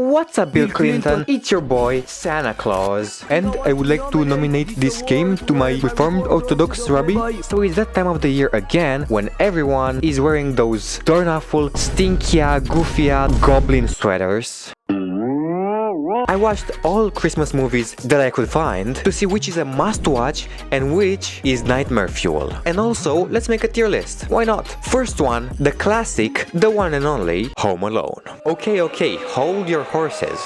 What's up, Bill Clinton? It's your boy, Santa Claus. And I would like to nominate this game to my Reformed Orthodox Rabbi. So it's that time of the year again when everyone is wearing those darn-awful, stinky-a, goofy-a goblin sweaters. I watched all Christmas movies that I could find to see which is a must-watch and which is nightmare fuel. And also, let's make a tier list. Why not? First one, the classic, the one and only, Home Alone. Okay, hold your horses.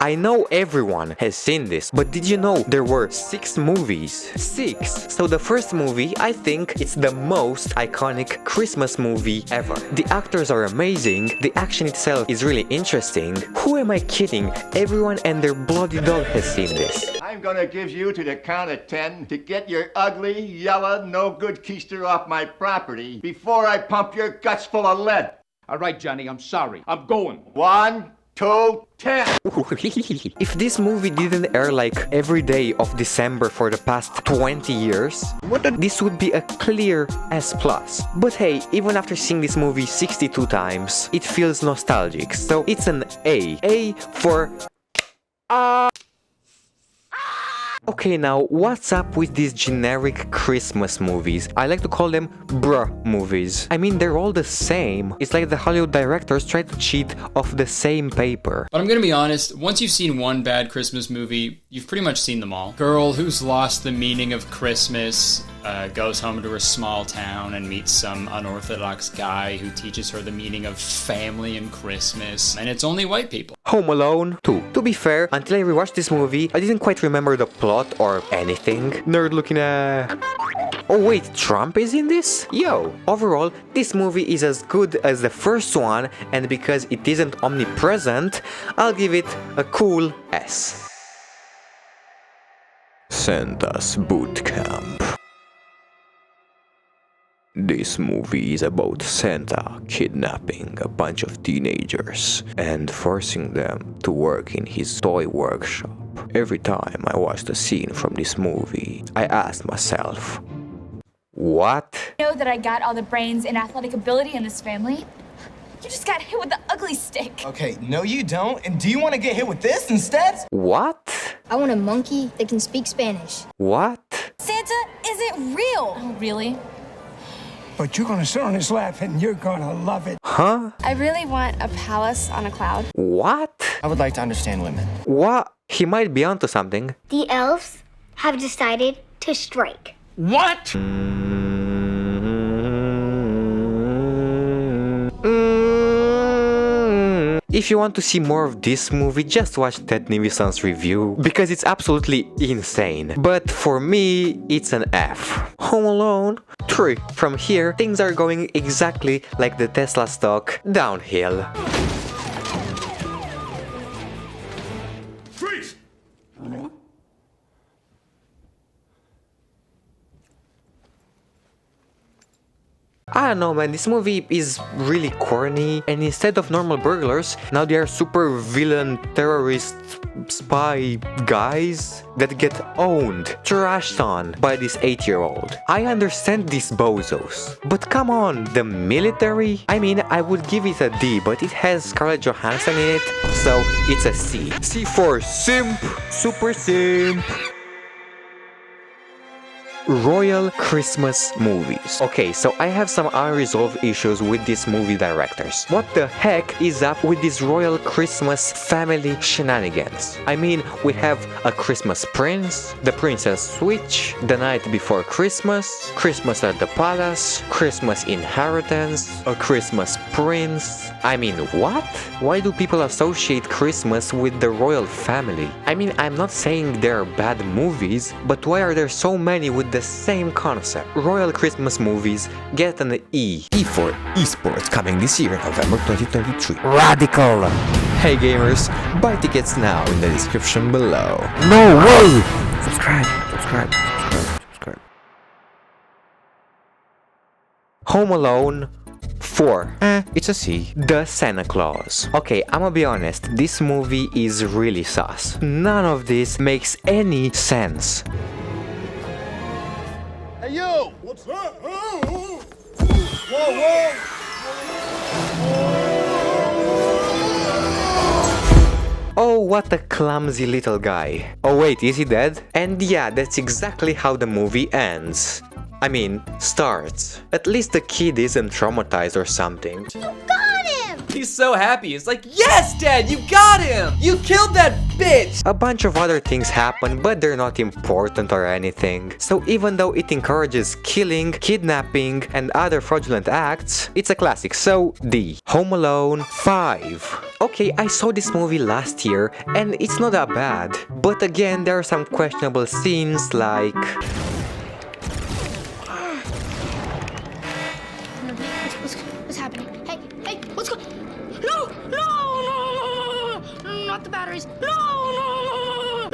I know everyone has seen this, but did you know there were 6 movies? 6! So the first movie, I think it's the most iconic Christmas movie ever. The actors are amazing, the action itself is really interesting. Who am I kidding? Everyone and their bloody dog has seen this. I'm gonna give you to the count of 10 to get your ugly, yellow, no-good keister off my property before I pump your guts full of lead. All right, Johnny, I'm sorry. I'm going. 1, 2, 10. If this movie didn't air like every day of December for the past 20 years, this would be a clear S+. But hey, even after seeing this movie 62 times, it feels nostalgic, so it's an A. A for... Okay, now, what's up with these generic Christmas movies? I like to call them bruh movies. I mean, they're all the same. It's like the Hollywood directors try to cheat off the same paper. But I'm gonna be honest, once you've seen one bad Christmas movie, you've pretty much seen them all. Girl who's lost the meaning of Christmas, goes home to her small town and meets some unorthodox guy who teaches her the meaning of family and Christmas, and it's only white people. Home Alone 2. To be fair, until I rewatched this movie, I didn't quite remember the plot or anything. Nerd looking at... Oh wait, Trump is in this? Yo! Overall, this movie is as good as the first one, and because it isn't omnipresent, I'll give it a cool S. Santa's Boot Camp. This movie is about Santa kidnapping a bunch of teenagers and forcing them to work in his toy workshop. Every time I watched a scene from this movie, I asked myself, what? I know that I got all the brains and athletic ability in this family. You just got hit with the ugly stick. Okay, no you don't. And do you want to get hit with this instead? What? I want a monkey that can speak Spanish. What? Santa isn't real. Oh, really? But you're gonna sit on his lap and you're gonna love it. Huh? I really want a palace on a cloud. What? I would like to understand women. What? He might be onto something. The elves have decided to strike. What? If you want to see more of this movie, just watch Ted Nivison's review, because it's absolutely insane. But for me, it's an F. Home Alone 3. From here, things are going exactly like the Tesla stock, downhill. Freeze! I don't know, man, this movie is really corny, and instead of normal burglars, now they are super villain terrorist spy guys that get owned, trashed on by this 8-year-old. I understand these bozos, but come on, the military? I mean, I would give it a D, but it has Scarlett Johansson in it, so it's a C. C for simp, super simp. Royal Christmas movies. Okay, so I have some unresolved issues with these movie directors. What the heck is up with these Royal Christmas family shenanigans? I mean, we have a Christmas prince, the princess switch, the night before Christmas, Christmas at the palace, Christmas inheritance, a Christmas prince. I mean, what? Why do people associate Christmas with the royal family? I mean, I'm not saying they're bad movies, but why are there so many with the same concept? Royal Christmas movies get an E. E for esports, coming this year, November 2023. Radical! Hey gamers, buy tickets now in the description below. No way! Subscribe. Home Alone 4. It's a C. The Santa Claus. Okay, I'ma be honest, this movie is really sus. None of this makes any sense. Hey, you! What's that? Whoa, whoa! what a clumsy little guy. Oh wait, is he dead? And yeah, that's exactly how the movie ends. I mean, starts. At least the kid isn't traumatized or something. He's so happy. He's like, yes, Dad, you got him! You killed that bitch! A bunch of other things happen, but they're not important or anything. So even though it encourages killing, kidnapping, and other fraudulent acts, it's a classic. So D. Home Alone 5. Okay, I saw this movie last year, and it's not that bad. But again, there are some questionable scenes like... What's happening? Hey, what's going? No! Not the batteries. No!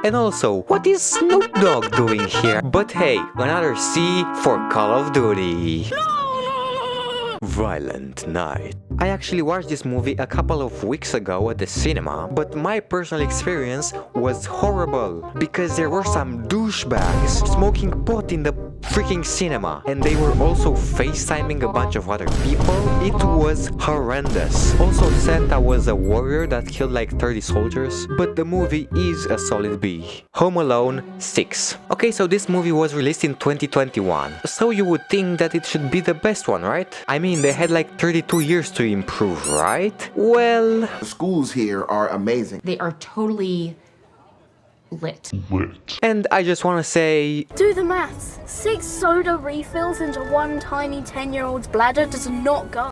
And also, what is Snoop Dogg doing here? But hey, another C for Call of Duty. Violent Night. I actually watched this movie a couple of weeks ago at the cinema, but my personal experience was horrible because there were some douchebags smoking pot in the freaking cinema, and they were also FaceTiming a bunch of other people. It was horrendous. Also, Santa was a warrior that killed like 30 soldiers, but the movie is a solid B. Home Alone 6. Okay, so this movie was released in 2021, so you would think that it should be the best one, right? I mean, they had like 32 years to improve, right? Well... The schools here are amazing. They are totally lit. And I just want to say... Do the maths. 6 soda refills into one tiny 10-year-old's bladder does not go.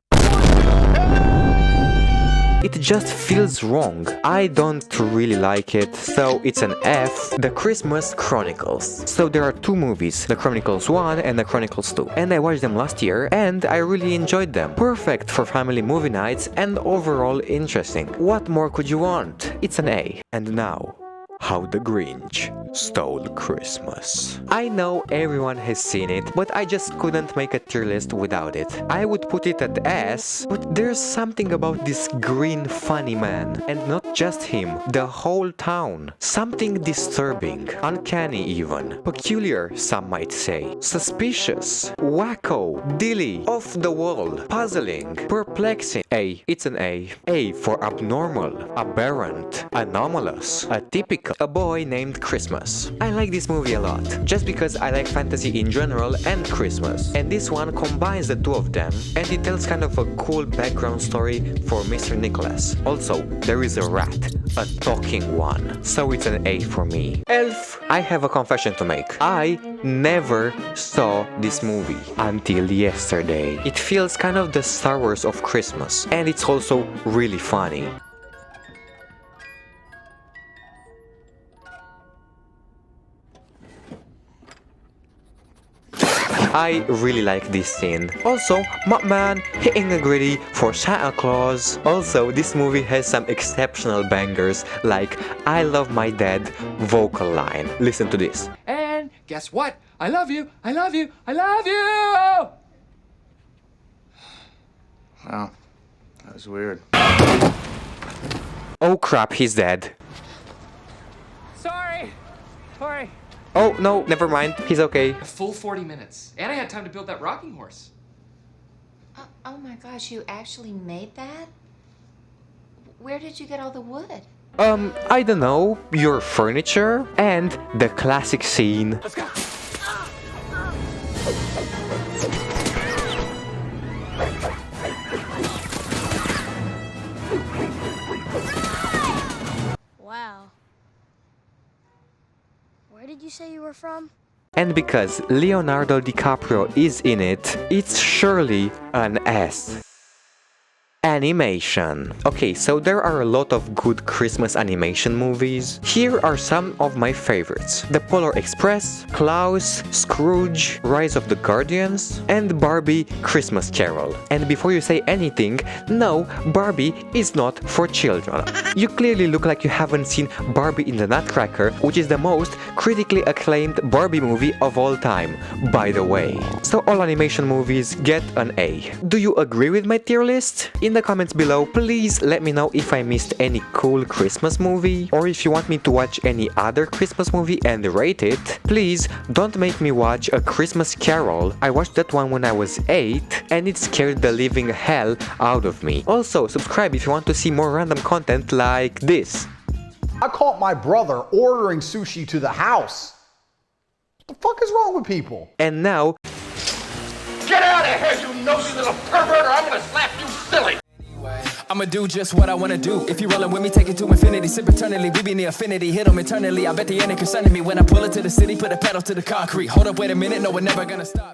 It just feels wrong. I don't really like it, so it's an F. The Christmas Chronicles. So there are two movies, The Chronicles 1 and The Chronicles 2. And I watched them last year, and I really enjoyed them. Perfect for family movie nights and overall interesting. What more could you want? It's an A. And now... How the Grinch Stole Christmas. I know everyone has seen it, but I just couldn't make a tier list without it. I would put it at S, but there's something about this green funny man. And not just him, the whole town. Something disturbing, uncanny even. Peculiar, some might say. Suspicious, wacko, dilly, off the wall, puzzling, perplexing. A. It's an A. A for abnormal, aberrant, anomalous, atypical. A Boy Named Christmas. I like this movie a lot, just because I like fantasy in general and Christmas. And this one combines the two of them, and it tells kind of a cool background story for Mr. Nicholas. Also, there is a rat, a talking one, so it's an A for me. Elf. I have a confession to make. I never saw this movie until yesterday. It feels kind of the Star Wars of Christmas, and it's also really funny. I really like this scene. Also, Mopman hitting a gritty for Santa Claus. Also, this movie has some exceptional bangers like I Love My Dad vocal line. Listen to this. And guess what? I love you, I love you, I love you! Wow, that was weird. Oh crap, he's dead. Sorry! Oh no, never mind, he's okay. A full 40 minutes. And I had time to build that rocking horse. Oh my gosh, you actually made that? Where did you get all the wood? I don't know, your furniture and the classic scene. Let's go! Wow. Where did you say you were from? And because Leonardo DiCaprio is in it, it's surely an S. Animation. Okay, so there are a lot of good Christmas animation movies. Here are some of my favorites. The Polar Express, Klaus, Scrooge, Rise of the Guardians, and Barbie Christmas Carol. And before you say anything, no, Barbie is not for children. You clearly look like you haven't seen Barbie in the Nutcracker, which is the most critically acclaimed Barbie movie of all time, by the way. So all animation movies get an A. Do you agree with my tier list? In In the comments below, please let me know if I missed any cool Christmas movie, or if you want me to watch any other Christmas movie and rate it. Please don't make me watch A Christmas Carol. I watched that one when I was 8 and it scared the living hell out of me. Also, subscribe if you want to see more random content like this. I caught my brother ordering sushi to the house. What the fuck is wrong with people? And now, Get out of here, you nosy little pervert, or I'm gonna slap you silly! I'ma do just what I wanna do. If you rollin' with me, take it to infinity. Sip eternally, we be near affinity. Hit 'em eternally. I bet they ain't concerning me when I pull it to the city. Put a pedal to the concrete. Hold up, wait a minute, no, we're never gonna stop.